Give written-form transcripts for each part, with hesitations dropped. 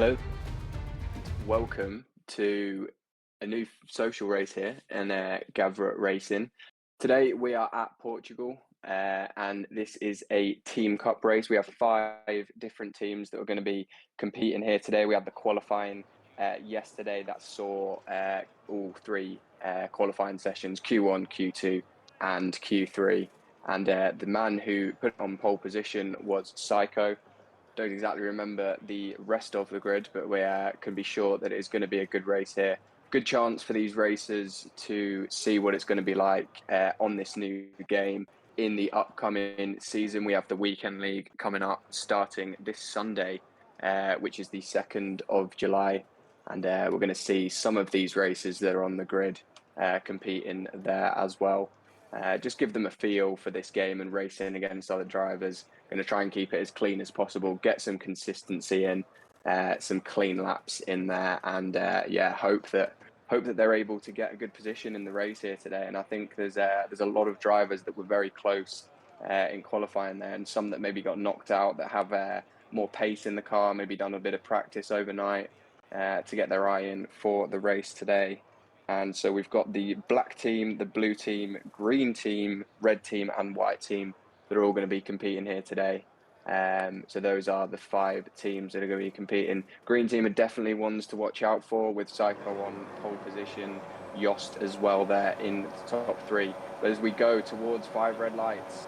Hello, welcome to a new social race here in Gavra racing. Today we are at Portugal, and this is a team cup race. We have 5 different teams that are going to be competing here today. We had the qualifying yesterday that saw all 3 qualifying sessions, Q1, Q2, and Q3. And the man who put on pole position was Psycho. Don't exactly remember the rest of the grid, but we can be sure that it's going to be a good race here. Good chance for these racers to see what it's going to be like on this new game in the upcoming season. We have the weekend league coming up starting this Sunday, which is the 2nd of July. And we're going to see some of these races that are on the grid competing there as well. Just give them a feel for this game and racing against other drivers. Going to try and keep it as clean as possible, get some consistency in, some clean laps in there, and hope that they're able to get a good position in the race here today. And I think there's a lot of drivers that were very close in qualifying there, and some that maybe got knocked out that have more pace in the car, maybe done a bit of practice overnight to get their eye in for the race today. And so we've got the black team, the blue team, green team, red team, and white team that are all going to be competing here today. So those are the 5 teams that are going to be competing. Green team are definitely ones to watch out for, with Psycho on pole position, Yost as well there in the top 3. But as we go towards 5 red lights,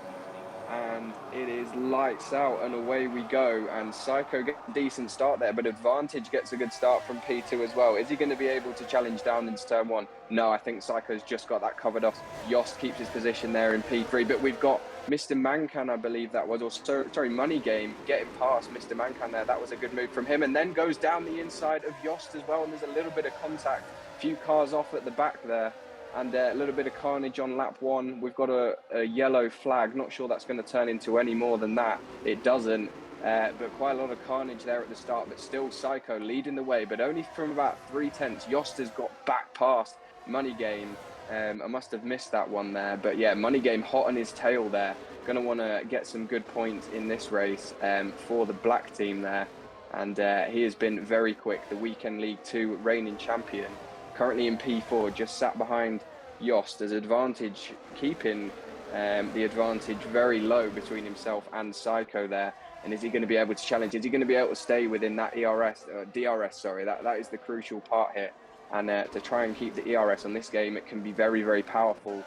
and it is lights out and away we go, and Psycho gets a decent start there, but Advantage gets a good start from P2 as well. Is he going to be able to challenge down into turn 1? No, I think Psycho's just got that covered off. Yost keeps his position there in P3, but we've got Mr. Mancan, I believe that was, or sorry, Money Game, getting past Mr. Mancan there. That was a good move from him, and then goes down the inside of Yost as well, and there's a little bit of contact. A few cars off at the back there. And a little bit of carnage on lap 1. We've got a yellow flag. Not sure that's going to turn into any more than that. It doesn't. But quite a lot of carnage there at the start. But still Psycho leading the way. But only from about 3/10. Yost has got back past Money Game. I must have missed that one there. But yeah, Money Game hot on his tail there. Going to want to get some good points in this race for the black team there. And he has been very quick. The Weekend League 2 reigning champion. Currently in P4, just sat behind Yost as Advantage, keeping the advantage very low between himself and Psycho there. And is he going to be able to challenge? Is he going to be able to stay within that DRS? Sorry, that is the crucial part here. And to try and keep the ERS on this game, it can be very, very powerful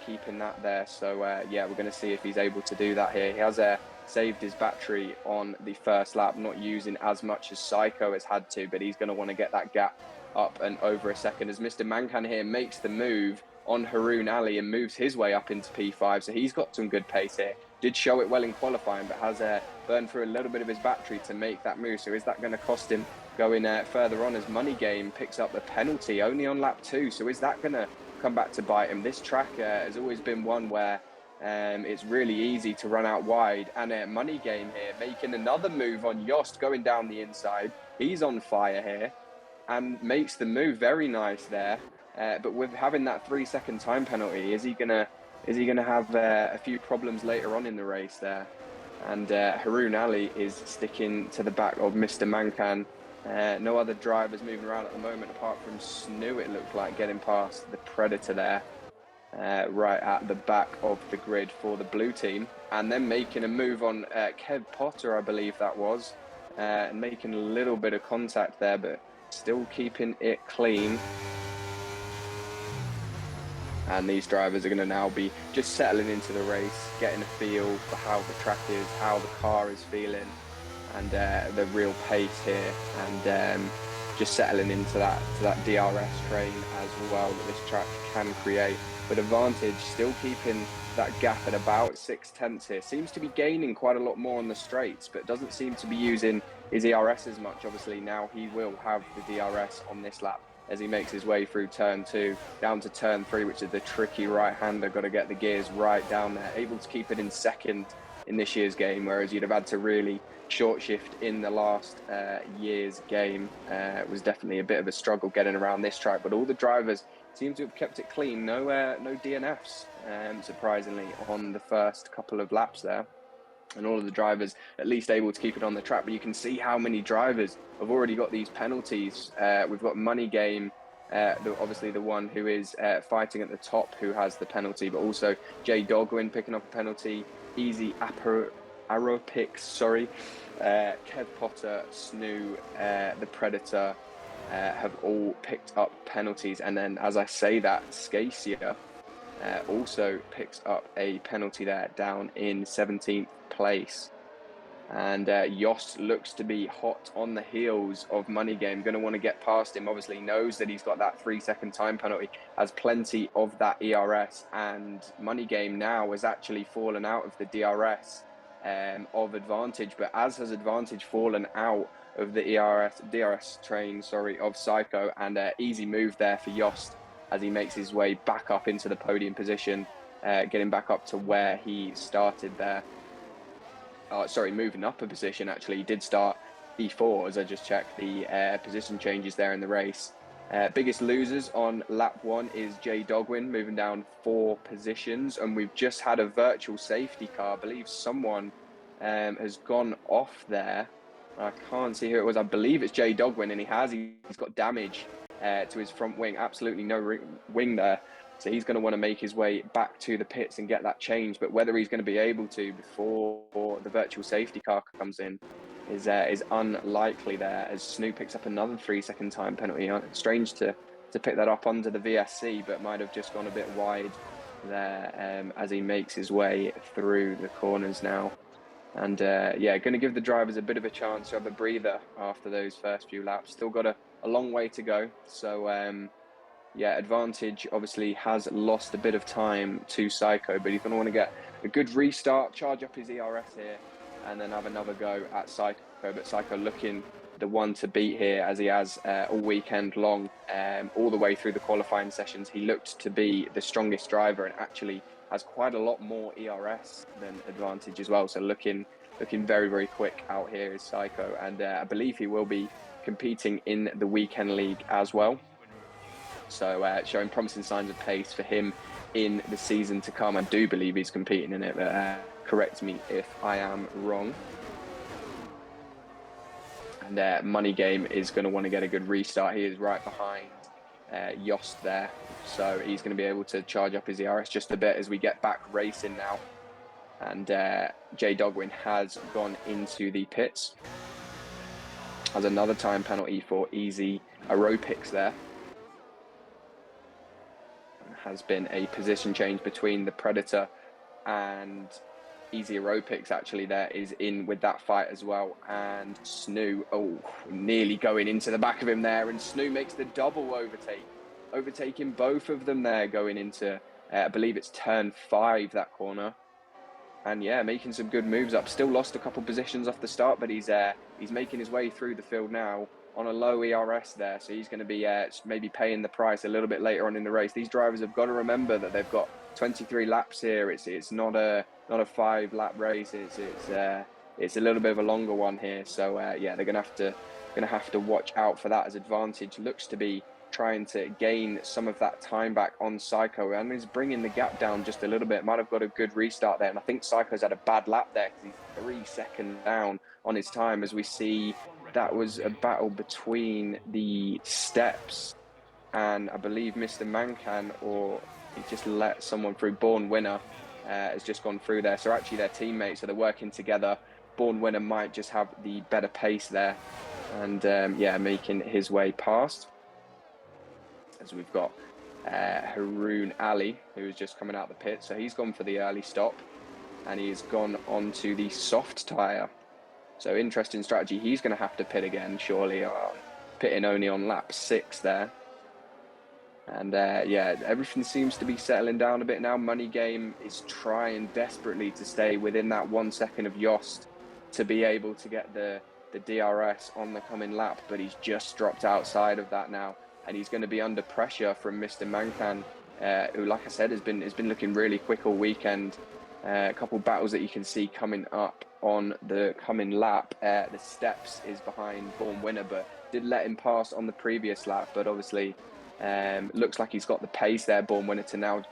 keeping that there. So yeah, we're going to see if he's able to do that here. He has saved his battery on the first lap, not using as much as Psycho has had to, but he's going to want to get that gap up and over a second as Mr. Mancan here makes the move on Haroon Ali and moves his way up into P5. So he's got some good pace here. Did show it well in qualifying, but has burned through a little bit of his battery to make that move. So is that going to cost him going further on as Money Game picks up the penalty only on lap 2? So is that going to come back to bite him? This track has always been one where it's really easy to run out wide. And Money Game here making another move on Yost going down the inside. He's on fire here and makes the move. Very nice there. But with having that 3-second time penalty, is he gonna have a few problems later on in the race there? And Haroon Ali is sticking to the back of Mr. Mancan. No other drivers moving around at the moment apart from Snoo, it looked like, getting past the Predator there. Right at the back of the grid for the blue team. And then making a move on Kev Potter, I believe that was. And making a little bit of contact there, but still keeping it clean. And these drivers are going to now be just settling into the race, getting a feel for how the track is, how the car is feeling, and the real pace here, and just settling into that DRS train as well that this track can create. But Advantage still keeping that gap at about 6/10 here. Seems to be gaining quite a lot more on the straights, but doesn't seem to be using his ERS as much. Obviously now he will have the DRS on this lap as he makes his way through turn 2 down to turn 3, which is the tricky right-hander. Got to get the gears right down there. Able to keep it in second in this year's game, whereas you'd have had to really short shift in the last year's game. It was definitely a bit of a struggle getting around this track, but all the drivers seem to have kept it clean. No DNFs, surprisingly, on the first couple of laps there. and all of the drivers at least able to keep it on the track. But you can see how many drivers have already got these penalties. We've got Money Game, obviously the one who is fighting at the top, who has the penalty, but also Jay Dogwin picking up a penalty, Easy Aropix, sorry, Kev Potter, Snoo, the Predator, have all picked up penalties. And then, as I say that, Scacia also picks up a penalty there, down in 17th place. And Yost looks to be hot on the heels of Money Game, going to want to get past him. Obviously knows that he's got that 3-second time penalty, has plenty of that ERS, and Money Game now has actually fallen out of the DRS of Advantage, but as has Advantage fallen out of the DRS train, sorry, of Psycho. And easy move there for Yost as he makes his way back up into the podium position, getting back up to where he started there. Sorry, moving up a position, actually. He did start P4, as I just checked the position changes there in the race. Biggest losers on lap 1 is Jay Dogwin, moving down 4 positions. And we've just had a virtual safety car. I believe someone has gone off there. I can't see who it was. I believe it's Jay Dogwin, and he's got damage to his front wing. Absolutely no wing there. So he's going to want to make his way back to the pits and get that change. But whether he's going to be able to before the virtual safety car comes in is unlikely there, as Snoop picks up another 3-second time penalty. Strange to pick that up under the VSC, but might have just gone a bit wide there as he makes his way through the corners now. And yeah, going to give the drivers a bit of a chance to have a breather after those first few laps. Still got a long way to go. So yeah, Advantage obviously has lost a bit of time to Psycho, but he's going to want to get a good restart, charge up his ERS here, and then have another go at Psycho. But Psycho looking the one to beat here, as he has all weekend long, all the way through the qualifying sessions. He looked to be the strongest driver and actually has quite a lot more ERS than Advantage as well. So looking very, very quick out here is Psycho, and I believe he will be competing in the weekend league as well. So showing promising signs of pace for him in the season to come. I do believe he's competing in it, but correct me if I am wrong. And Money Game is going to want to get a good restart. He is right behind Yost there. So he's going to be able to charge up his ERS just a bit as we get back racing now. And Jay Dogwin has gone into the pits. Has another time penalty for Easy Aerobics there. Has been a position change between the Predator and Easy Aerobics. Actually, there is in with that fight as well. And Snoo, nearly going into the back of him there. And Snoo makes the double overtake, overtaking both of them there, going into, I believe it's turn 5, that corner. And yeah, making some good moves up. Still lost a couple positions off the start, but he's making his way through the field now on a low ERS there. So he's going to be maybe paying the price a little bit later on in the race. These drivers have got to remember that they've got 23 laps here. It's not a 5-lap race. It's a little bit of a longer one here. So yeah, they're going to have to watch out for that, as Advantage looks to be trying to gain some of that time back on Psycho, and is bringing the gap down just a little bit. Might have got a good restart there, and I think Psycho's had a bad lap there because he's 3 seconds down on his time, as we see that was a battle between the steps and I believe Mr. Mancan, or he just let someone through. Born Winner has just gone through there. So actually they're teammates, so they're working together. Born Winner might just have the better pace there, and yeah, making his way past. As we've got Haroon Ali, who is just coming out the pit. So he's gone for the early stop, and he's gone onto the soft tyre. So interesting strategy. He's going to have to pit again, surely. Pitting only on lap 6 there. And yeah, everything seems to be settling down a bit now. Money Game is trying desperately to stay within that 1 second of Yost to be able to get the DRS on the coming lap, but he's just dropped outside of that now. And he's going to be under pressure from Mr. Mancan, who, like I said, has been looking really quick all weekend. A couple of battles that you can see coming up on the coming lap. The steps is behind Born Winner, but did let him pass on the previous lap. But obviously, looks like he's got the pace there, Born Winner, to now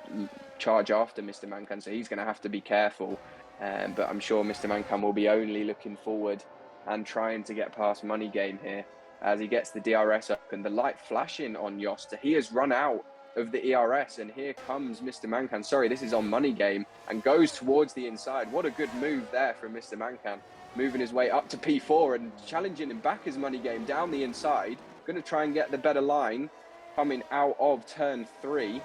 charge after Mr. Mancan. So he's going to have to be careful But I'm sure Mr. Mankan will be only looking forward and trying to get past Money Game here as he gets the DRS up and the light flashing on Yost. He has run out of the ERS, and here comes Mr. Mankan. Sorry, this is on Money Game, and goes towards the inside. What a good move there from Mr. Mankan, moving his way up to P4 and challenging him back as Money Game down the inside. Going to try and get the better line coming out of turn 3.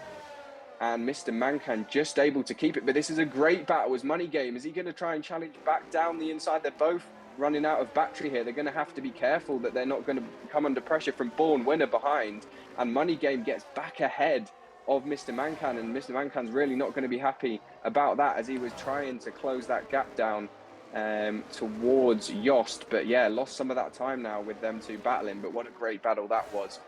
And Mr. Mankan just able to keep it. But this is a great battle as Money Game. Is he going to try and challenge back down the inside? They're both running out of battery here. They're going to have to be careful that they're not going to come under pressure from Born Winner behind. And Money Game gets back ahead of Mr. Mankan. And Mr. Mankan's really not going to be happy about that as he was trying to close that gap down towards Yost. But yeah, lost some of that time now with them two battling. But what a great battle that was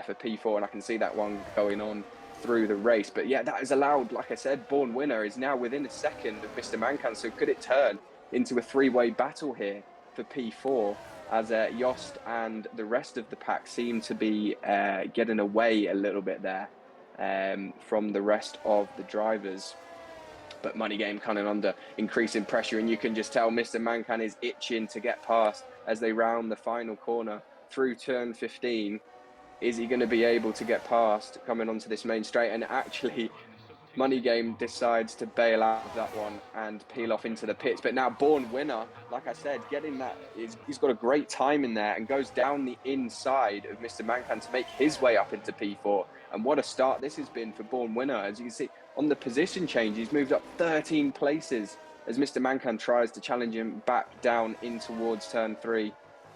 for P4. And I can see that one going on through the race. But yeah, that has allowed, like I said, Born Winner is now within a second of Mr. Mankan. So could it turn into a three-way battle here for P4 as Yost and the rest of the pack seem to be getting away a little bit there from the rest of the drivers. But Money Game coming under increasing pressure, and you can just tell Mr. Mankan is itching to get past as they round the final corner through turn 15. Is he going to be able to get past coming onto this main straight? And actually, Money Game decides to bail out of that one and peel off into the pits. But now Born Winner, like I said, getting that, he's got a great time in there and goes down the inside of Mr. Mankan to make his way up into P4. And what a start this has been for Born Winner. As you can see, on the position change, he's moved up 13 places as Mr. Mankan tries to challenge him back down in towards turn 3.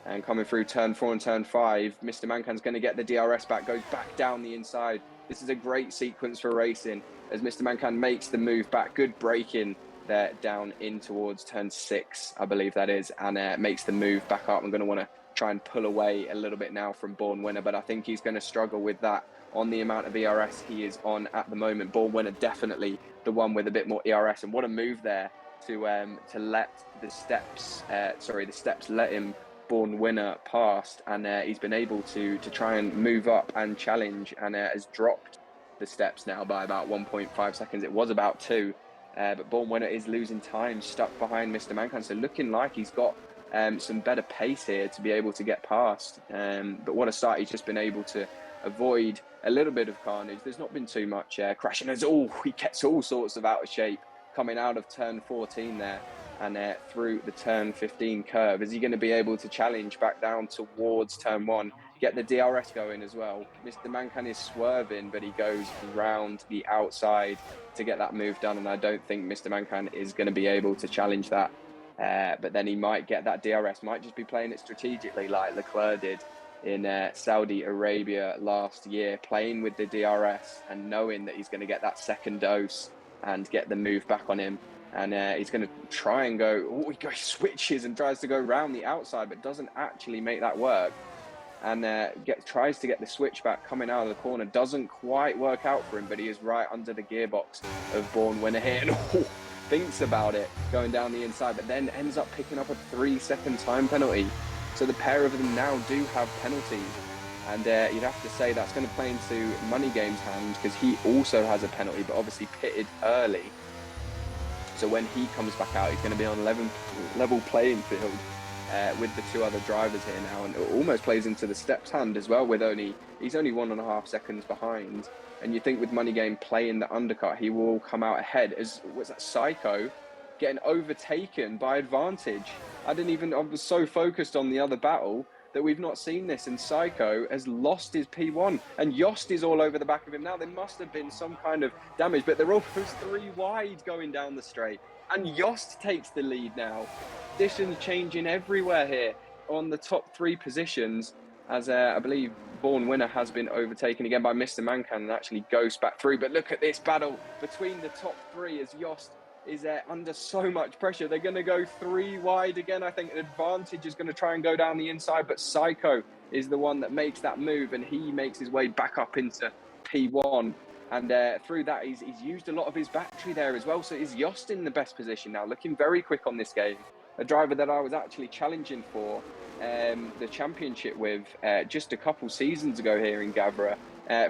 And coming through turn 4 and turn 5, Mr. Mankan's going to get the DRS back, goes back down the inside. This is a great sequence for racing as Mr. Mankan makes the move back. Good braking there down in towards turn 6, I believe that is, and makes the move back up. I'm going to want to try and pull away a little bit now from Born Winner, but I think he's going to struggle with that on the amount of ERS he is on at the moment. Born Winner definitely the one with a bit more ERS, and what a move there to let the steps let him Born Winner past, and he's been able to try and move up and challenge, and has dropped the steps now by about 1.5 seconds. It was about 2, but Born Winner is losing time, stuck behind Mr. Mankan, so looking like he's got some better pace here to be able to get past. But what a start. He's just been able to avoid a little bit of carnage. There's not been too much crashing. He gets all sorts of out of shape coming out of turn 14 there and through the turn 15 curve. Is he going to be able to challenge back down towards turn 1, get the DRS going as well? Mr. Mankan is swerving, but he goes round the outside to get that move done, and I don't think Mr. Mankan is going to be able to challenge that. But then he might get that DRS, might just be playing it strategically like Leclerc did in Saudi Arabia last year, playing with the DRS and knowing that he's going to get that second dose and get the move back on him. And he's going to try and go, he switches and tries to go round the outside, but doesn't actually make that work. And tries to get the switch back coming out of the corner. Doesn't quite work out for him, but he is right under the gearbox of Born Winner here. And thinks about it going down the inside, but then ends up picking up a 3-second time penalty. So the pair of them now do have penalties. And you'd have to say that's going to play into Money Game's hands because he also has a penalty, but obviously pitted early. So when he comes back out, he's going to be on level playing field with the 2 other drivers here now, and it almost plays into the steps hand as well. He's only 1.5 seconds behind, and you think with Money Game playing the undercut, he will come out ahead. As was that Psycho getting overtaken by Advantage? I was so focused on the other battle that we've not seen this, and Psycho has lost his P1, and Yost is all over the back of him now. There must have been some kind of damage, but they're almost 3 wide going down the straight, and Yost takes the lead now. Positions changing everywhere here on the top 3 positions, as I believe Born Winner has been overtaken again by Mr. Mankan and actually goes back through. But look at this battle between the top 3 as Yost is under so much pressure. They're going to go 3 wide again. I think Advantage is going to try and go down the inside, but Psycho is the one that makes that move, and he makes his way back up into P1. And through that, he's used a lot of his battery there as well. So is Yost in the best position now, looking very quick on this game. A driver that I was actually challenging for the championship with just a couple seasons ago here in Gavra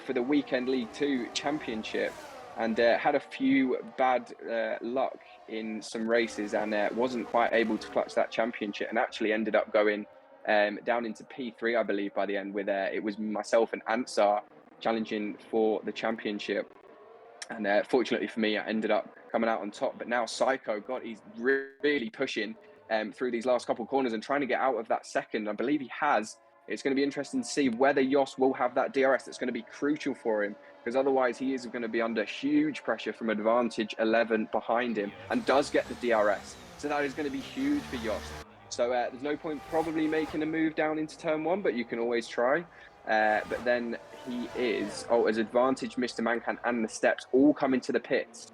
for the Weekend League 2 championship. and had a few bad luck in some races, and wasn't quite able to clutch that championship, and actually ended up going down into P3, I believe, by the end. With it was myself and Ansar challenging for the championship, and fortunately for me, I ended up coming out on top. But now Psycho, God, he's really pushing through these last couple of corners and trying to get out of that second. I believe he has. It's going to be interesting to see whether Jos will have that DRS that's going to be crucial for him, because otherwise he is going to be under huge pressure from advantage 11 behind him, and does get the DRS. So that is going to be huge for Jos. So there's no point probably making a move down into turn 1, but you can always try. But then he is, as advantage Mr. Mancan and the steps all come into the pits.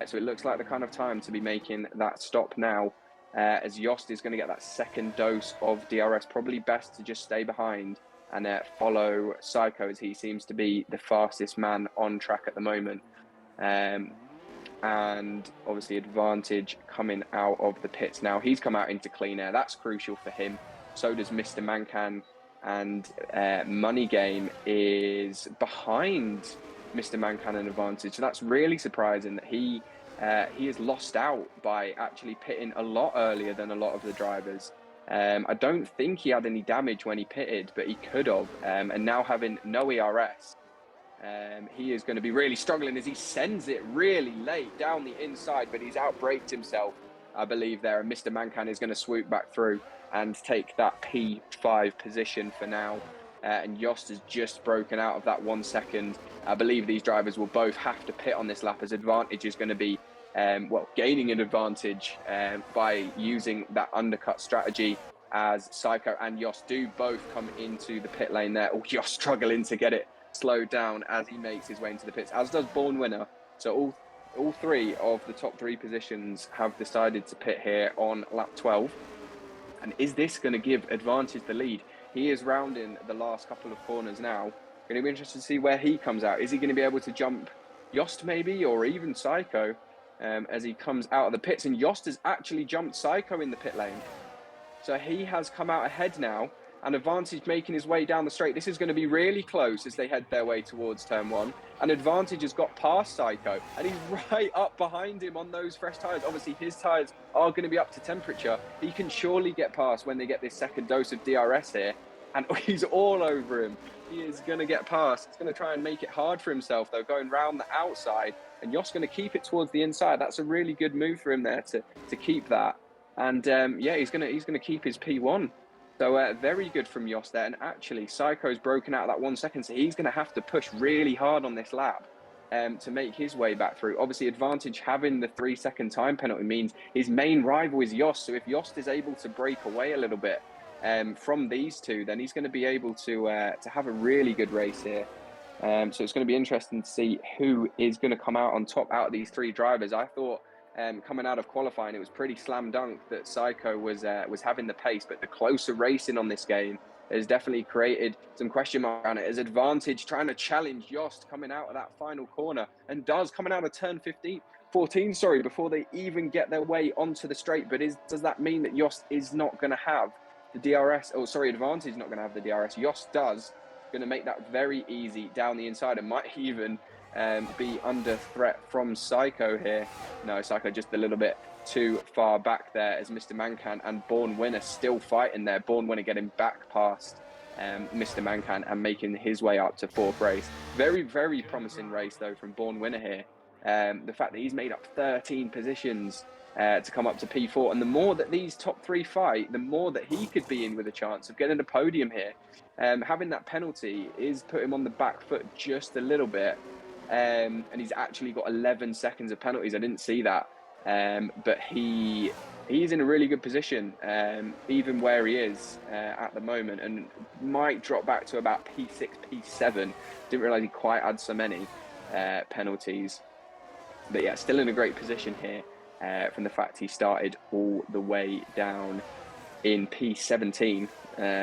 So it looks like the kind of time to be making that stop now, as Jost is going to get that second dose of DRS. Probably best to just stay behind and follow Psycho, as he seems to be the fastest man on track at the moment. And obviously advantage coming out of the pits now. He's come out into clean air. That's crucial for him. So does Mr. Mancan. And Money Game is behind Mr. Mancan in advantage. So that's really surprising that he has lost out by actually pitting a lot earlier than a lot of the drivers. I don't think he had any damage when he pitted, but he could have. And now having no ERS, he is going to be really struggling as he sends it really late down the inside, but he's outbraked himself, I believe, there. And Mr. Mancan is going to swoop back through and take that P5 position for now. And Jost has just broken out of that 1 second. I believe these drivers will both have to pit on this lap, as advantage is going to be, gaining an advantage by using that undercut strategy, as Psycho and Jost do both come into the pit lane there. Jost struggling to get it slowed down as he makes his way into the pits, as does Born Winner. So all three of the top 3 positions have decided to pit here on lap 12. And is this going to give advantage the lead? He is rounding the last couple of corners now. Going to be interested to see where he comes out. Is he going to be able to jump Jost maybe, or even Psycho, as he comes out of the pits? And Jost has actually jumped Psycho in the pit lane. So he has come out ahead now, and advantage making his way down the straight. This is going to be really close as they head their way towards turn 1. And advantage has got past Psycho, and he's right up behind him on those fresh tyres. Obviously, his tyres are going to be up to temperature. He can surely get past when they get this second dose of DRS here. And he's all over him. He is going to get past. He's going to try and make it hard for himself, though, going round the outside. And Jost going to keep it towards the inside. That's a really good move for him there to keep that. And he's going to keep his P1. So very good from Jost there. And actually, Psycho's broken out of that 1 second, so he's going to have to push really hard on this lap to make his way back through. Obviously, advantage having the 3 second time penalty means his main rival is Jost. So if Jost is able to break away a little bit from these two, then he's going to be able to have a really good race here. So it's going to be interesting to see who is going to come out on top out of these 3 drivers. I thought coming out of qualifying, it was pretty slam dunk that Psycho was having the pace, but the closer racing on this game has definitely created some question mark on it, as advantage trying to challenge Jost coming out of that final corner, and does, coming out of turn 14, before they even get their way onto the straight. But does that mean that Jost is not going to have the DRS? Advantage is not going to have the DRS. Jost does, going to make that very easy down the inside, and might even be under threat from Psycho here. No, Psycho just a little bit too far back there, as Mr. Mancan and Born Winner still fighting there. Born Winner getting back past Mr. Mancan and making his way up to 4th race. Very, very promising race, though, from Born Winner here. The fact that he's made up 13 positions to come up to P4. And the more that these top 3 fight, the more that he could be in with a chance of getting a podium here. Having that penalty is put him on the back foot just a little bit. And he's actually got 11 seconds of penalties. I didn't see that. But he's in a really good position, even where he is at the moment, and might drop back to about P6, P7. Didn't realise he quite had so many penalties. But yeah, still in a great position here from the fact he started all the way down in P17,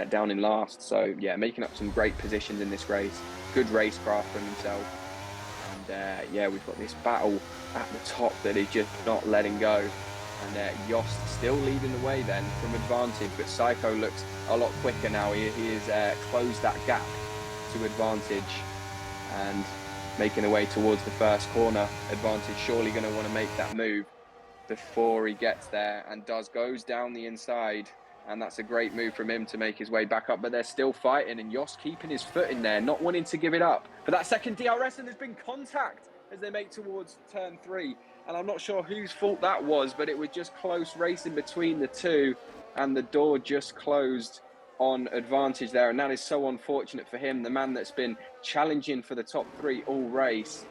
down in last. So yeah, making up some great positions in this race. Good racecraft from himself. And yeah, we've got this battle at the top that is just not letting go. And Jost still leading the way then from advantage, but Psycho looks a lot quicker now. He has closed that gap to advantage. And making their way towards the first corner. Advantage surely going to want to make that move before he gets there, and goes down the inside, and that's a great move from him to make his way back up. But they're still fighting, and Yost keeping his foot in there, not wanting to give it up for that second DRS, and there's been contact as they make towards turn 3, and I'm not sure whose fault that was, but it was just close racing between the two, and the door just closed on Advantage there, and that is so unfortunate for him, the man that's been challenging for the top 3 all race.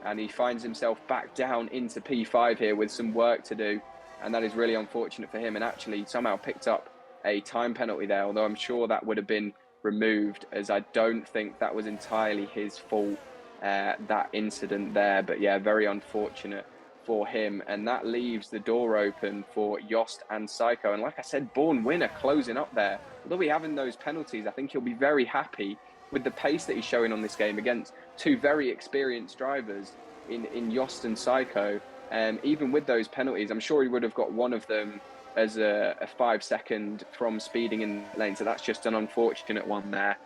And he finds himself back down into P5 here with some work to do. And that is really unfortunate for him, and actually somehow picked up a time penalty there, although I'm sure that would have been removed, as I don't think that was entirely his fault, that incident there. But yeah, very unfortunate for him. And that leaves the door open for Yost and Psycho. And like I said, Born Winner closing up there. Although we having those penalties, I think he'll be very happy with the pace that he's showing on this game against two very experienced drivers in Yost and Psycho. Even with those penalties, I'm sure he would have got one of them as a 5 second from speeding in lane. So that's just an unfortunate one there.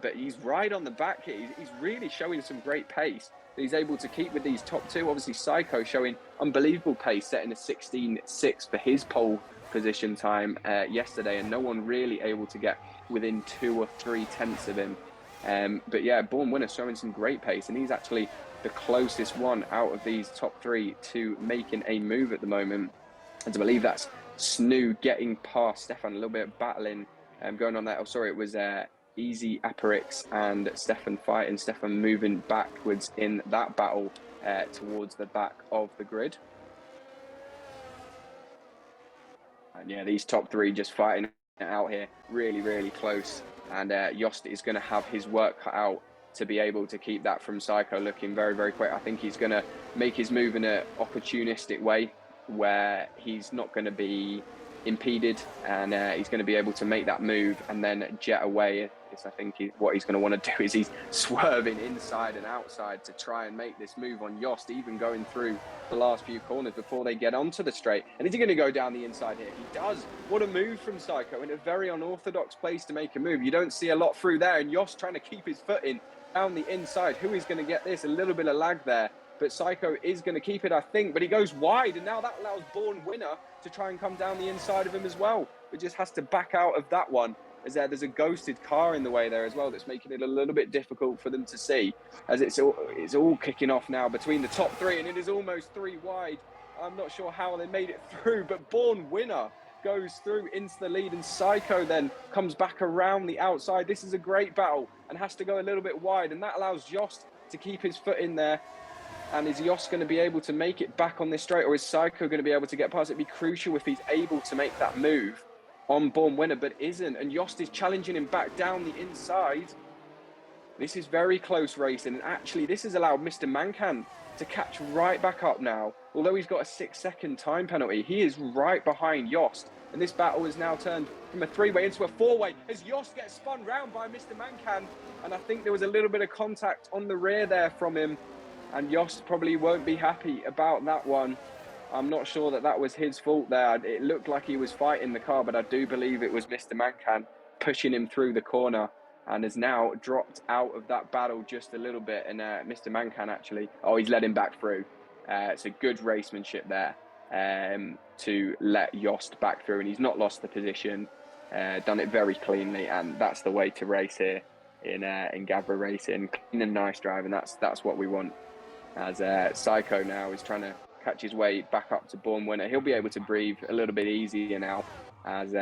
But he's right on the back here. He's really showing some great pace that he's able to keep with these top two. Obviously, Psycho showing unbelievable pace, setting a 16.6 for his pole position time yesterday, and no one really able to get within 2 or 3 tenths of him. But yeah, Born Winner showing some great pace, and he's actually the closest one out of these top 3 to making a move at the moment. And I believe that's Snoo getting past Stefan, a little bit of battling going on there. Oh, sorry, it was Easy Aperix and Stefan fighting. Stefan moving backwards in that battle towards the back of the grid. And yeah, these top 3 just fighting out here, really, really close. And Yost is going to have his work cut out to be able to keep that from Psycho looking very, very quick. I think he's going to make his move in an opportunistic way where he's not going to be impeded, and he's going to be able to make that move and then jet away. I think what he's going to want to do is he's swerving inside and outside to try and make this move on Yost, even going through the last few corners before they get onto the straight. And is he going to go down the inside here? He does. What a move from Psycho, in a very unorthodox place to make a move. You don't see a lot through there, and Yost trying to keep his foot in down the inside. Who is going to get this? A little bit of lag there, but Psycho is going to keep it, I think, but he goes wide, and now that allows Born Winner to try and come down the inside of him as well, but just has to back out of that one, as there's a ghosted car in the way there as well that's making it a little bit difficult for them to see, as it's all kicking off now between the top 3, and it is almost 3 wide. I'm not sure how they made it through, but Born Winner goes through into the lead, and Psycho then comes back around the outside. This is a great battle and has to go a little bit wide, and that allows Yost to keep his foot in there. And is Yost going to be able to make it back on this straight, or is Psycho going to be able to get past? It'd be crucial if he's able to make that move on Born Winner, but isn't. And Yost is challenging him back down the inside. This is very close racing, and actually this has allowed Mr. Mancan to catch right back up now. Although he's got a 6 second time penalty, he is right behind Yost. And this battle is now turned from a 3-way into a 4-way as Yost gets spun round by Mr. Mancan. And I think there was a little bit of contact on the rear there from him, and Yost probably won't be happy about that one. I'm not sure that was his fault there. It looked like he was fighting the car, but I do believe it was Mr. Mancan pushing him through the corner, and has now dropped out of that battle just a little bit. And Mr. Mancan actually, he's led him back through. It's a good racemanship there to let Yost back through, and he's not lost the position. Done it very cleanly, and that's the way to race here in Gavra racing. Clean and nice drive, and that's what we want. As Psycho now is trying to catch his way back up to Born Winner. He'll be able to breathe a little bit easier now, as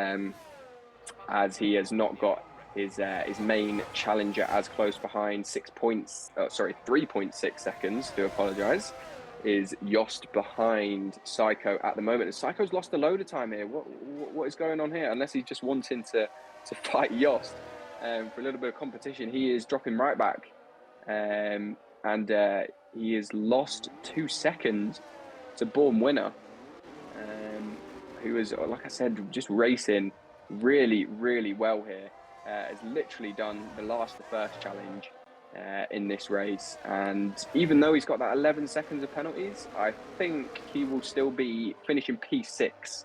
he has not got his main challenger as close behind. 3.6 seconds, do apologise, is Yost behind Psycho at the moment. And Psycho's lost a load of time here. What is going on here? Unless he's just wanting to fight Yost for a little bit of competition. He is dropping right back. And he has lost 2 seconds to Born Winner, who is, like I said, just racing really, really well here. Has literally done the first challenge in this race, and even though he's got that 11 seconds of penalties, I think he will still be finishing P6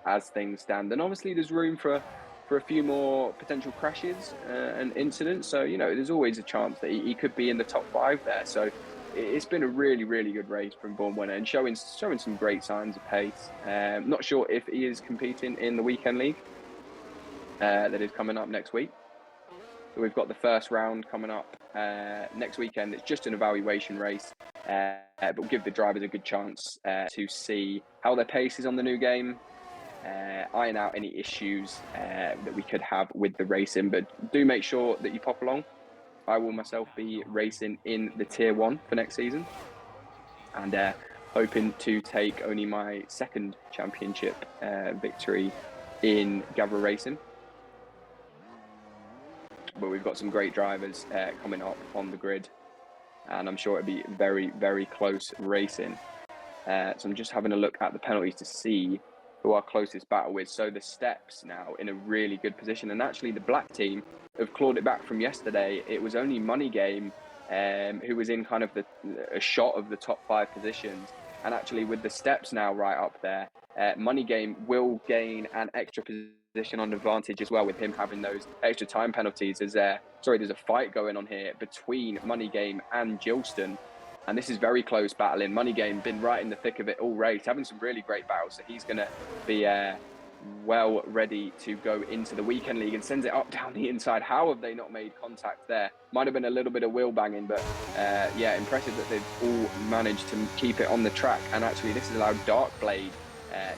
as things stand. And obviously there's room for for a few more potential crashes and incidents. So, there's always a chance that he could be in the top 5 there. So it's been a really, really good race from Born Winner and showing some great signs of pace. Not sure if he is competing in the weekend league that is coming up next week. So we've got the first round coming up next weekend. It's just an evaluation race, but we'll give the drivers a good chance to see how their pace is on the new game, iron out any issues that we could have with the racing. But do make sure that you pop along. I will myself be racing in the Tier 1 for next season, and hoping to take only my second championship victory in Gavra racing. But we've got some great drivers coming up on the grid, and I'm sure it'll be very, very close racing. So I'm just having a look at the penalties to see who our closest battle is. So the Steps now in a really good position, and actually the black team have clawed it back from yesterday. It was only Money Game who was in kind of a shot of the top 5 positions, and actually with the Steps now right up there, Money Game will gain an extra position on advantage as well with him having those extra time penalties. There's a fight going on here between Money Game and Gilston. And this is very close battling. Money Game been right in the thick of it all race, having some really great battles. So he's going to be well ready to go into the weekend league, and sends it up down the inside. How have they not made contact there? Might have been a little bit of wheel banging, but yeah, impressive that they've all managed to keep it on the track. And actually this has allowed Darkblade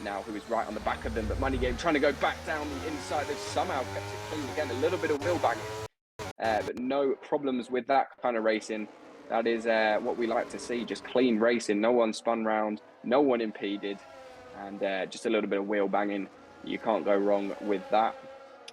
now, who is right on the back of them. But Money Game trying to go back down the inside. They've somehow kept it clean again. A little bit of wheel banging, but no problems with that kind of racing. That is what we like to see, just clean racing. No one spun round, no one impeded, and just a little bit of wheel banging. You can't go wrong with that.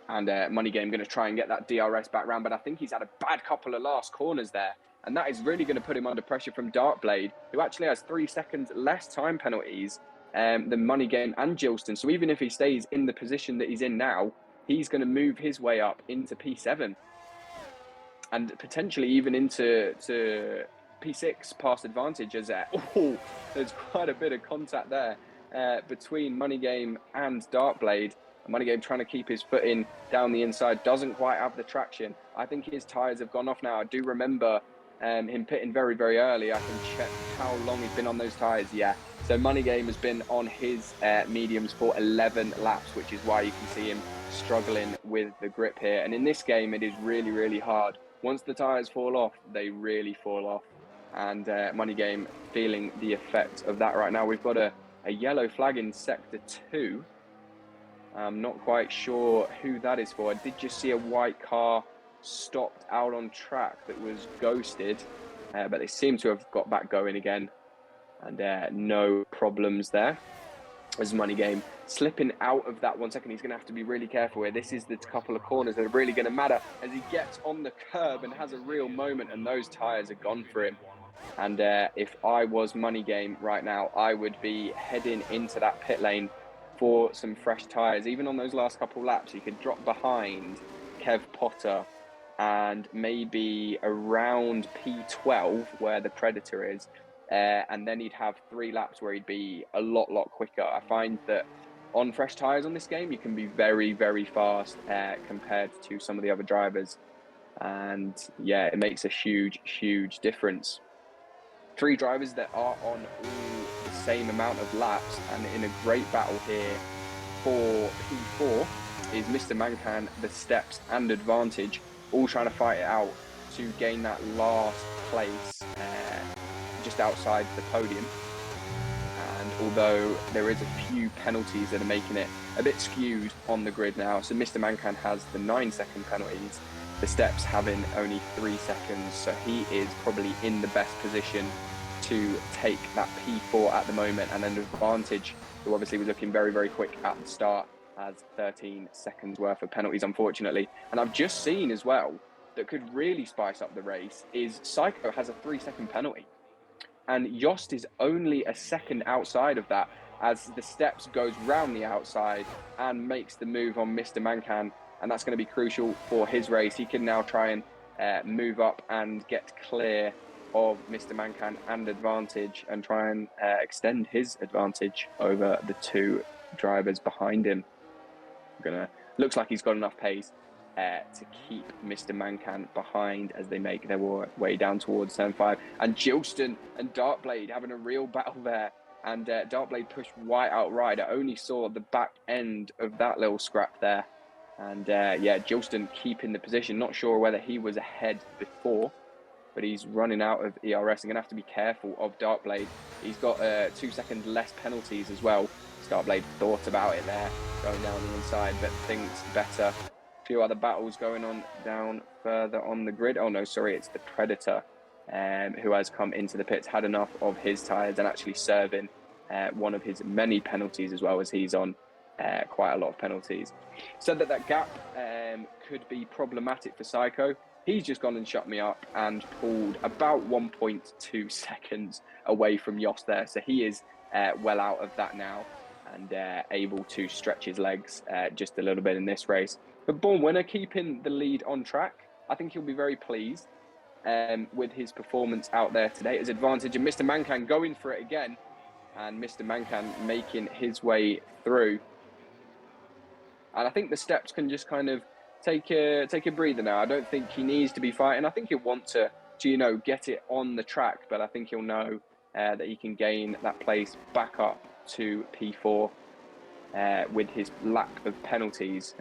And Money Game going to try and get that DRS back round, but I think he's had a bad couple of last corners there. And that is really going to put him under pressure from Darkblade, who actually has 3 seconds less time penalties than Money Game and Gilston. So even if he stays in the position that he's in now, he's going to move his way up into P7. And potentially even into P6 past advantage, as there's quite a bit of contact there between Money Game and Darkblade. Money Game trying to keep his foot in down the inside, doesn't quite have the traction. I think his tyres have gone off now. I do remember him pitting very, very early. I can check how long he's been on those tyres. Yeah, so Money Game has been on his mediums for 11 laps, which is why you can see him struggling with the grip here. And in this game, it is really, really hard. Once the tyres fall off, they really fall off. And Money Game feeling the effect of that right now. We've got a yellow flag in Sector 2. I'm not quite sure who that is for. I did just see a white car stopped out on track that was ghosted. But they seem to have got back going again. And no problems there. As Money Game slipping out of that 1 second. He's going to have to be really careful here. This is the couple of corners that are really going to matter as he gets on the curb and has a real moment, and those tyres are gone for him. And if I was Money Game right now, I would be heading into that pit lane for some fresh tyres. Even on those last couple laps, he could drop behind Kev Potter and maybe around P12 where the Predator is. And then he'd have 3 laps where he'd be a lot quicker. I find that on fresh tyres on this game, you can be very, very fast compared to some of the other drivers. And yeah, it makes a huge difference. 3 drivers that are on all the same amount of laps, and in a great battle here for P4 is Mr. Mancan, the Steps and Advantage, all trying to fight it out to gain that last place just outside the podium. And although there is a few penalties that are making it a bit skewed on the grid now, so Mr. Mancan has the 9-second penalties, the Steps having only 3 seconds, so he is probably in the best position to take that P4 at the moment. And an Advantage, who obviously was looking very, very quick at the start, has 13 seconds worth of penalties, unfortunately. And I've just seen as well that could really spice up the race is Psycho has a 3-second penalty. And Yost is only a second outside of that as the Steps goes round the outside and makes the move on Mr. Mancan. And that's going to be crucial for his race. He can now try and move up and get clear of Mr. Mancan and Advantage and try and extend his advantage over the 2 drivers behind him. I'm going to looks like he's got enough pace to keep Mr. Mancan behind as they make their way down towards turn 5. And Gilston and Darkblade having a real battle there. And Darkblade pushed White outright. I only saw the back end of that little scrap there. And yeah, Gilston keeping the position. Not sure whether he was ahead before, but he's running out of ERS. I'm going to have to be careful of Darkblade. He's got 2 seconds less penalties as well. Darkblade thought about it there, going down the inside, but thinks better. A few other battles going on down further on the grid. Oh no, sorry, it's the Predator who has come into the pits, had enough of his tyres and actually serving one of his many penalties, as well as he's on quite a lot of penalties. Said that gap could be problematic for Psycho. He's just gone and shut me up and pulled about 1.2 seconds away from Yost there. So he is well out of that now and able to stretch his legs just a little bit in this race. But Born Winner keeping the lead on track. I think he'll be very pleased with his performance out there today. His advantage, and Mr. Mancan going for it again. And Mr. Mancan making his way through. And I think the steps can just kind of take a breather now. I don't think he needs to be fighting. I think he'll want to get it on the track, but I think he'll know that he can gain that place back up to P4 with his lack of penalties,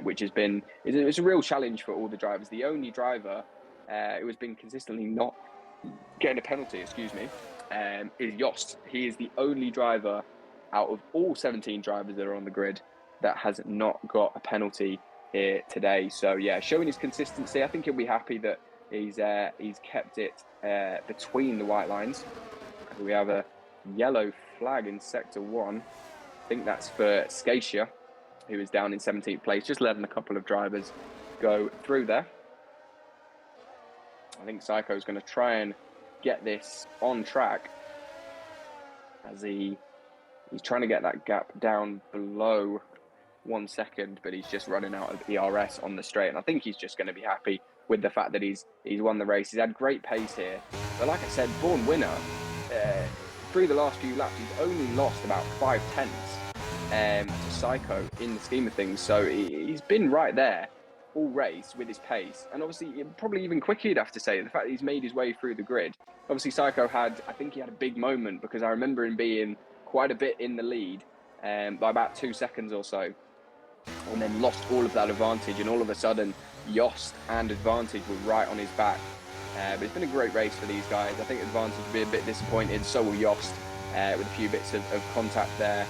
which has been it's a real challenge for all the drivers. The only driver who has been consistently not getting a penalty, is Yost. He is the only driver out of all 17 drivers that are on the grid that has not got a penalty here today. So yeah, showing his consistency. I think he'll be happy that he's kept it between the white lines. We have a yellow flag in sector 1. I think that's for Scatia, who is down in 17th place, just letting a couple of drivers go through there. I think Psycho's going to try and get this on track as he's trying to get that gap down below 1 second, but he's just running out of ERS on the straight. And I think he's just going to be happy with the fact that he's won the race. He's had great pace here. But like I said, Born Winner, through the last few laps, he's only lost about 5/10 to Psycho in the scheme of things. So he's been right there all race with his pace. And obviously, probably even quicker, you'd have to say, the fact that he's made his way through the grid. Obviously, Psycho I think he had a big moment, because I remember him being quite a bit in the lead by about 2 seconds or so, and then lost all of that advantage, and all of a sudden Yost and Advantage were right on his back. But it's been a great race for these guys. I think Advantage will be a bit disappointed, so will Yost, with a few bits of contact there.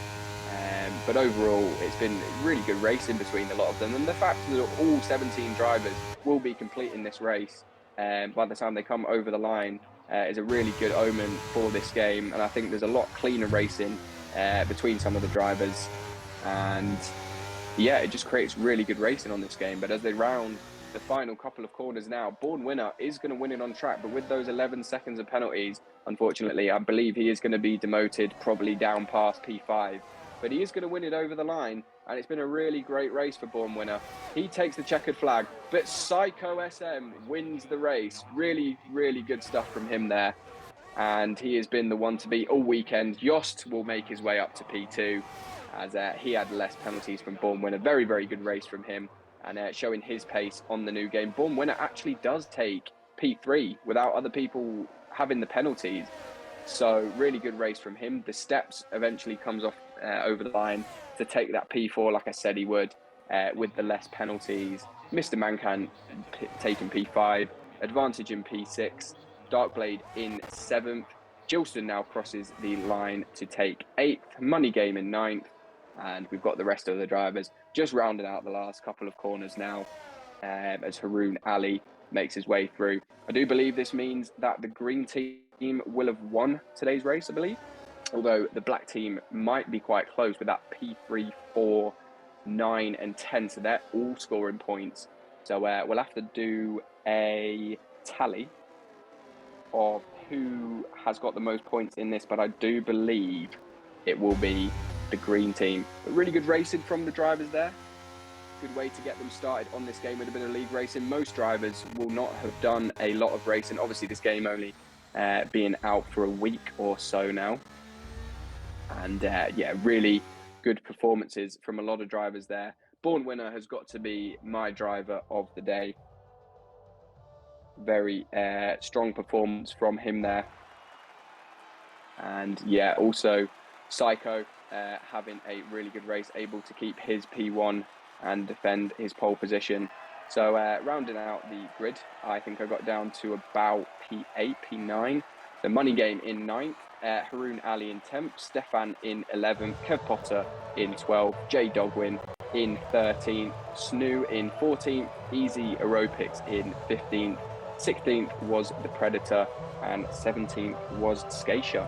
But overall, it's been really good racing between a lot of them, and the fact that all 17 drivers will be completing this race by the time they come over the line is a really good omen for this game. And I think there's a lot cleaner racing between some of the drivers, and yeah, it just creates really good racing on this game. But as they round the final couple of corners now, Born Winner is going to win it on track, but with those 11 seconds of penalties, unfortunately, I believe he is going to be demoted, probably down past P5. But he is going to win it over the line, and it's been a really great race for Born Winner. He takes the checkered flag, but Psycho SM wins the race. Really, really good stuff from him there. And he has been the one to beat all weekend. Yost will make his way up to P2, as he had less penalties from Born Winner. Very, very good race from him, and showing his pace on the new game. Born Winner actually does take P3 without other people having the penalties. So really good race from him. The steps eventually comes off over the line to take that P4, like I said he would, with the less penalties. Mr. Mancan taking P5, Advantage in P6, Darkblade in 7th. Gilston now crosses the line to take 8th, Money Game in 9th, and we've got the rest of the drivers just rounding out the last couple of corners now as Haroon Ali makes his way through. I do believe this means that the green team will have won today's race, I believe, although the black team might be quite close with that P3, 4, 9 and 10, so they're all scoring points. So we'll have to do a tally of who has got the most points in this, but I do believe it will be the green team. But really good racing from the drivers there. Good way to get them started on this game. Would have been a league racing. Most drivers will not have done a lot of racing. Obviously, this game only being out for a week or so now. And yeah, really good performances from a lot of drivers there. born winner has got to be my driver of the day. Very strong performance from him there. And yeah, also Psycho having a really good race, able to keep his P1 and defend his pole position. So rounding out the grid, I think I got down to about P8, P9. So Money Game in 9th, Haroon Ali in 10th, Stefan in 11th, Kev Potter in 12th, Jay Dogwin in 13th, Snoo in 14th, Easy Aerobics in 15th, 16th was The Predator, and 17th was Skeisha.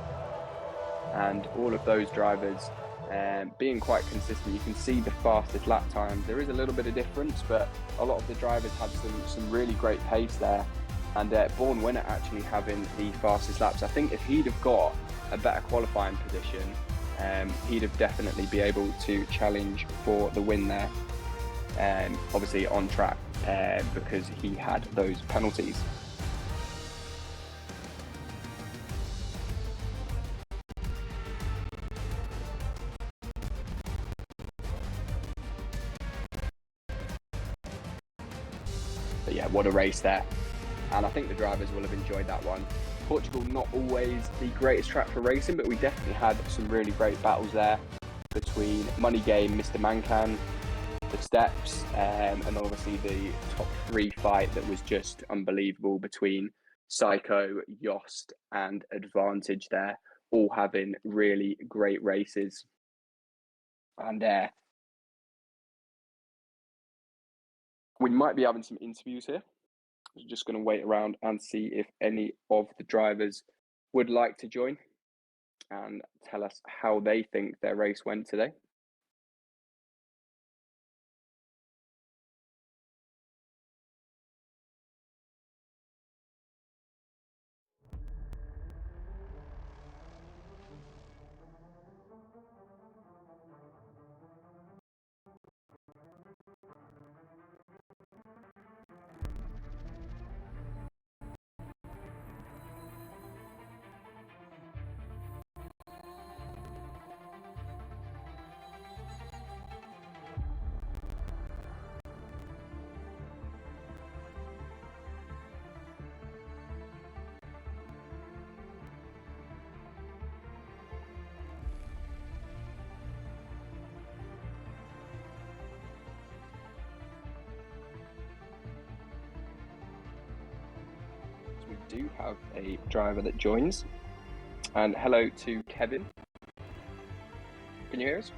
And all of those drivers being quite consistent. You can see the fastest lap times. There is a little bit of difference, but a lot of the drivers had some really great pace there. And Born Winner actually having the fastest laps. I think if he'd have got a better qualifying position, he'd have definitely be able to challenge for the win there. Obviously on track because he had those penalties. But yeah, what a race there. And I think the drivers will have enjoyed that one. Portugal, not always the greatest track for racing, but we definitely had some really great battles there between Money Game, Mr. Mancan, the Steps, and obviously the top 3 fight that was just unbelievable between Psycho, Yost, and Advantage there, all having really great races. And we might be having some interviews here. I'm just going to wait around and see if any of the drivers would like to join and tell us how they think their race went today. We do have a driver that joins. And hello to Kevin. Can you hear us?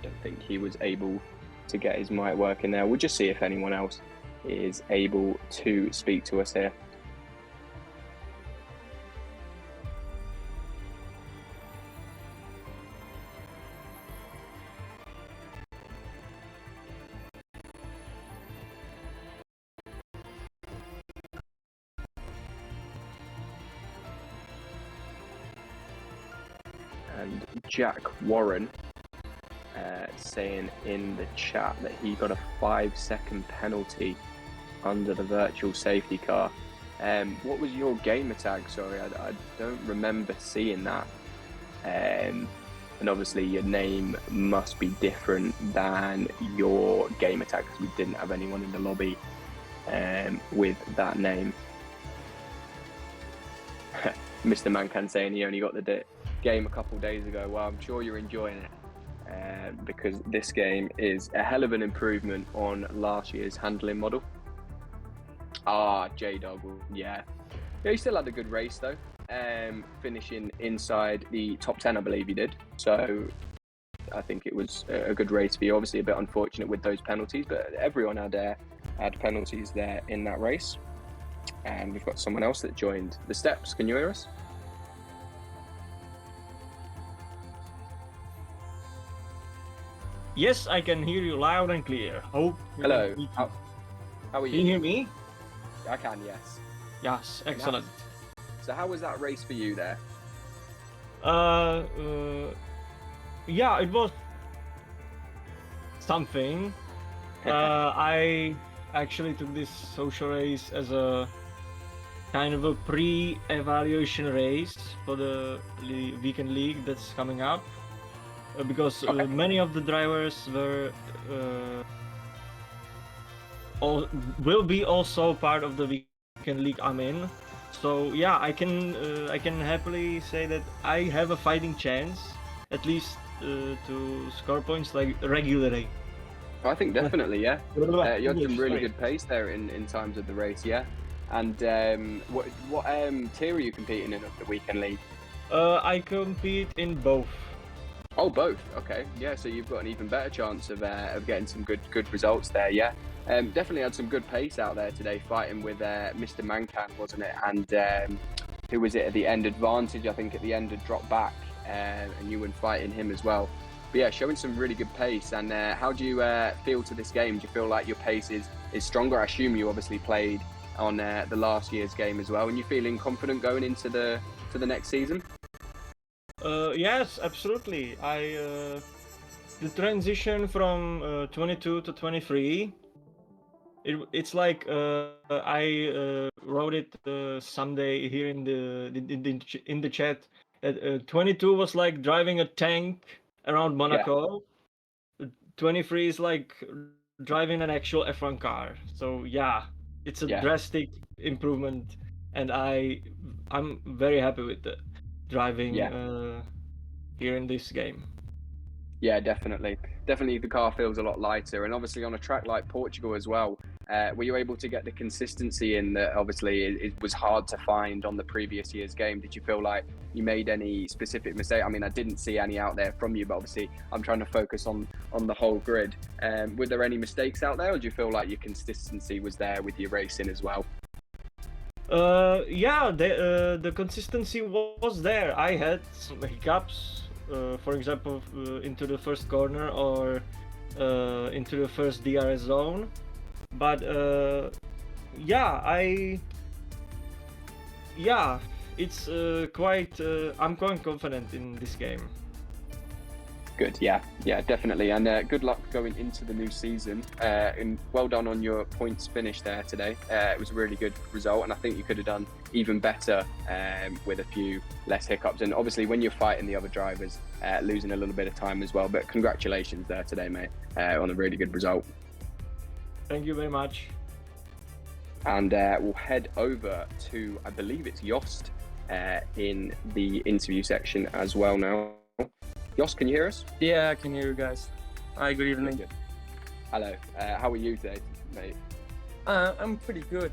Don't think he was able to get his mic working there. We'll just see if anyone else is able to speak to us here. And Jack Warren saying in the chat that he got a 5-second penalty under the virtual safety car. What was your gamer tag? Sorry, I don't remember seeing that. And obviously your name must be different than your gamer tag because we didn't have anyone in the lobby with that name. Mr. Mancan saying he only got the game a couple days ago. Well, I'm sure you're enjoying it because this game is a hell of an improvement on last year's handling model. J-Dog, yeah, he still had a good race though, finishing inside the top 10, I believe he did. So I think it was a good race for you. Obviously a bit unfortunate with those penalties, but everyone had penalties there in that race. And we've got someone else that joined the Steps. Can you hear us? Yes, I can hear you loud and clear. Hope. Hello. How are you? Can you hear me? I can, yes. Yes, excellent. So how was that race for you there? Yeah, it was something. I actually took this social race as a kind of a pre-evaluation race for the weekend league that's coming up, because Okay. many of the drivers were will be also part of the weekend league I'm in. So yeah, I can happily say that I have a fighting chance, at least to score points like regularly. I think definitely, yeah. You had some English, really sorry. good pace there in times of the race, yeah. And what tier are you competing in of the weekend league? I compete in both. Oh, both. Okay, yeah. So you've got an even better chance of getting some good results there, yeah. Definitely had some good pace out there today, fighting with Mr. Mankan, wasn't it? And who was it at the end? Advantage, I think, at the end had dropped back, and you were fighting him as well. But yeah, showing some really good pace. And how do you feel to this game? Do you feel like your pace is stronger? I assume you obviously played on the last year's game as well, and you feeling confident going into the next season? Yes, absolutely. The transition from 22 to 23. It's like I wrote it someday here in the chat that 22 was like driving a tank around Yeah, Monaco. 23 is like driving an actual F1 car. So yeah, it's a yeah. drastic improvement, and I'm very happy with the driving Yeah, here in this game. yeah, definitely. Definitely the car feels a lot lighter. And obviously on a track like Portugal as well, were you able to get the consistency in that obviously it was hard to find on the previous year's game? Did you feel like you made any specific mistake? I mean, I didn't see any out there from you, but obviously I'm trying to focus on the whole grid. Were there any mistakes out there, or do you feel like your consistency was there with your racing as well? Yeah, the consistency was there. I had some hiccups, for example, into the first corner or into the first DRS zone. But yeah, yeah, it's quite. I'm quite confident in this game. Good, yeah, yeah, definitely, and good luck going into the new season. And well done on your points finish there today. It was a really good result, and I think you could have done even better with a few less hiccups. And obviously, when you're fighting the other drivers, losing a little bit of time as well. But congratulations there today, mate, on a really good result. Thank you very much. And we'll head over to, I believe it's Yost in the interview section as well now. Yost, can you hear us? Yeah, I can hear you guys. Hi, good evening. Good. Hello. How are you today, mate? I'm pretty good.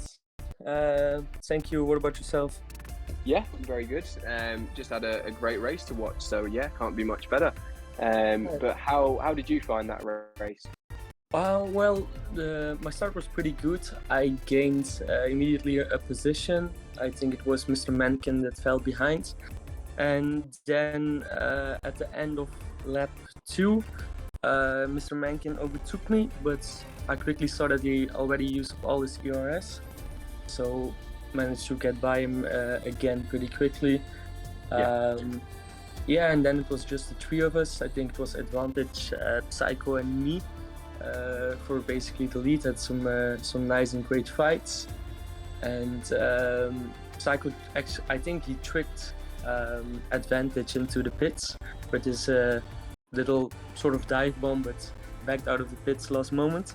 Thank you. What about yourself? Yeah, very good. Just had a great race to watch, so yeah, can't be much better. But how did you find that race? Well, my start was pretty good. I gained immediately a position. I think it was Mr. Mankin that fell behind. And then at the end of lap 2, Mr. Mankin overtook me, but I quickly saw that he already used all his ERS, so managed to get by him again pretty quickly. Yeah, and then it was just the three of us. I think it was Advantage, Psycho, and me for basically the lead. Had some nice and great fights, and Psycho, actually, I think he tricked Advantage into the pits with his little sort of dive bomb, but backed out of the pits last moment.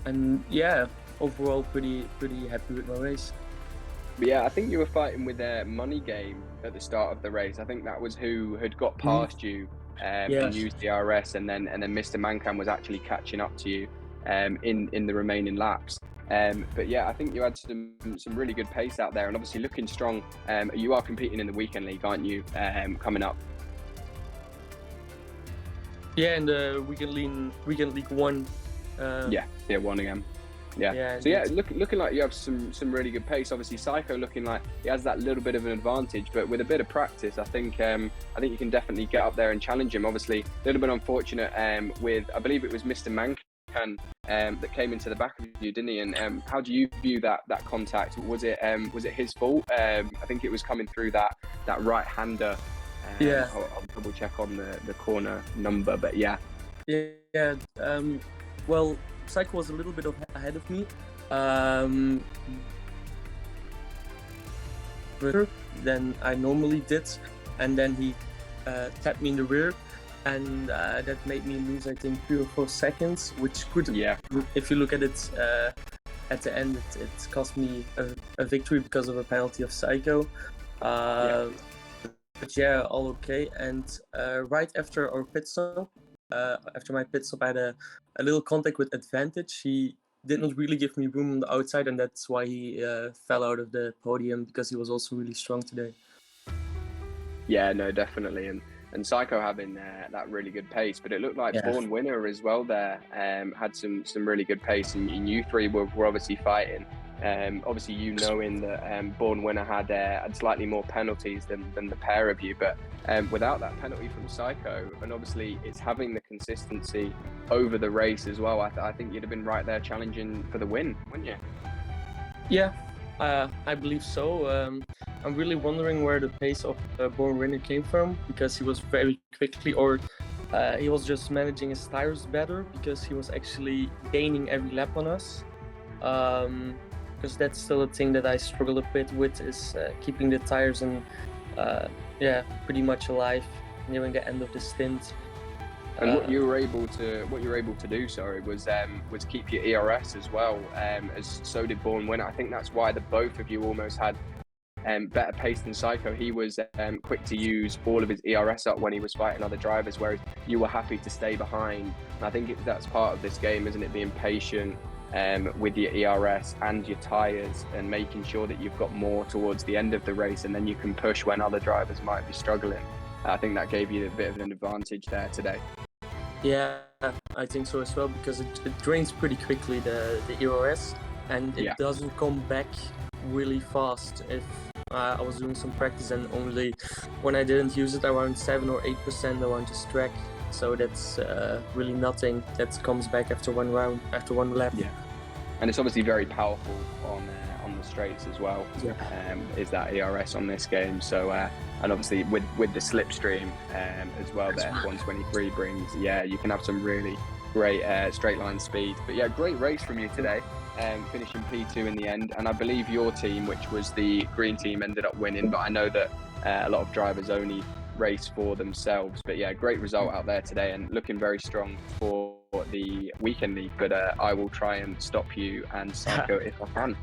And yeah, overall pretty happy with my race. But yeah, I think you were fighting with Money Game at the start of the race. I think that was who had got past you and used the RS, and then Mr. Mankan was actually catching up to you in the remaining laps. But yeah, I think you had some really good pace out there, and obviously looking strong. You are competing in the weekend league, aren't you? Coming up. Yeah, in the weekend league 1. Yeah, 1 again. Yeah. So yeah, looking like you have some really good pace. Obviously, Psycho looking like he has that little bit of an advantage, but with a bit of practice, I think you can definitely get up there and challenge him. Obviously, a little bit unfortunate with, I believe it was Mr. Mankan that came into the back of you, didn't he? And how do you view that contact? Was it his fault? I think it was coming through that right hander. I'll double check on the corner number, but yeah. Well, Psycho was a little bit ahead of me, further than I normally did, and then he tapped me in the rear, and that made me lose, I think, 3 or 4 seconds, which could, if you look at it at the end, it cost me a victory because of a penalty of Psycho. But yeah, all okay. And right after our pit stop, after my pit stop, I had a little contact with Advantage. He did not really give me room on the outside, and that's why he fell out of the podium, because he was also really strong today. Yeah, no, definitely. And Psycho having that really good pace, but it looked like Born Winner as well there had some really good pace, and you three were obviously fighting. Obviously, you knowing that Born Winner had slightly more penalties than the pair of you, but without that penalty from Psycho, and obviously it's having the consistency over the race as well, I think you'd have been right there challenging for the win, wouldn't you? Yeah, I believe so. I'm really wondering where the pace of Born Winner came from, because he was very quickly, or he was just managing his tires better, because he was actually gaining every lap on us. Because that's still a thing that I struggle a bit with, is keeping the tires and pretty much alive nearing the end of the stint. And what you were able to do, sorry, was keep your ERS as well, as so did Born Winner. I think that's why the both of you almost had better pace than Psycho. He was quick to use all of his ERS up when he was fighting other drivers, whereas you were happy to stay behind. And I think that's part of this game, isn't it? Being patient with your ERS and your tyres, and making sure that you've got more towards the end of the race, and then you can push when other drivers might be struggling. I think that gave you a bit of an advantage there today. Yeah, I think so as well, because it drains pretty quickly, the ERS, and it doesn't come back really fast. If I was doing some practice, and only when I didn't use it, around 7 or 8% around this track. So that's really nothing that comes back after one round, after one lap. Yeah, and it's obviously very powerful on the straights as well. Is that ERS on this game? So and obviously with the slipstream as well that F123 brings, you can have some really great straight line speed. But yeah, great race from you today, finishing P2 in the end. And I believe your team, which was the green team, ended up winning, but I know that a lot of drivers only race for themselves. But yeah, great result out there today, and looking very strong for the weekend league. But I will try and stop you and Psycho if I can.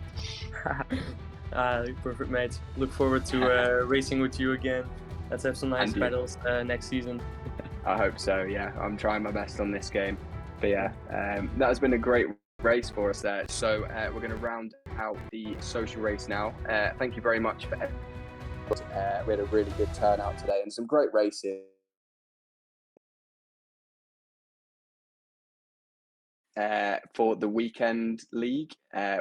Perfect, mate. Look forward to racing with you again. Let's have some nice battles next season. I hope so. Yeah, I'm trying my best on this game. But yeah, that has been a great race for us there. So we're going to round out the social race now. Thank you very much for we had a really good turnout today, and some great racing. For the weekend league,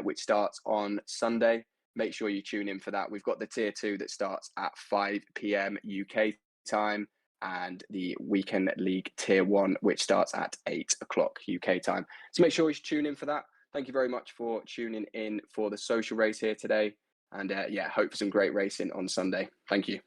which starts on Sunday. Make sure you tune in for that. We've got the tier 2 that starts at 5 p.m. UK time, and the weekend league tier 1, which starts at 8 o'clock UK time. So make sure you tune in for that. Thank you very much for tuning in for the social race here today. And hope for some great racing on Sunday. Thank you.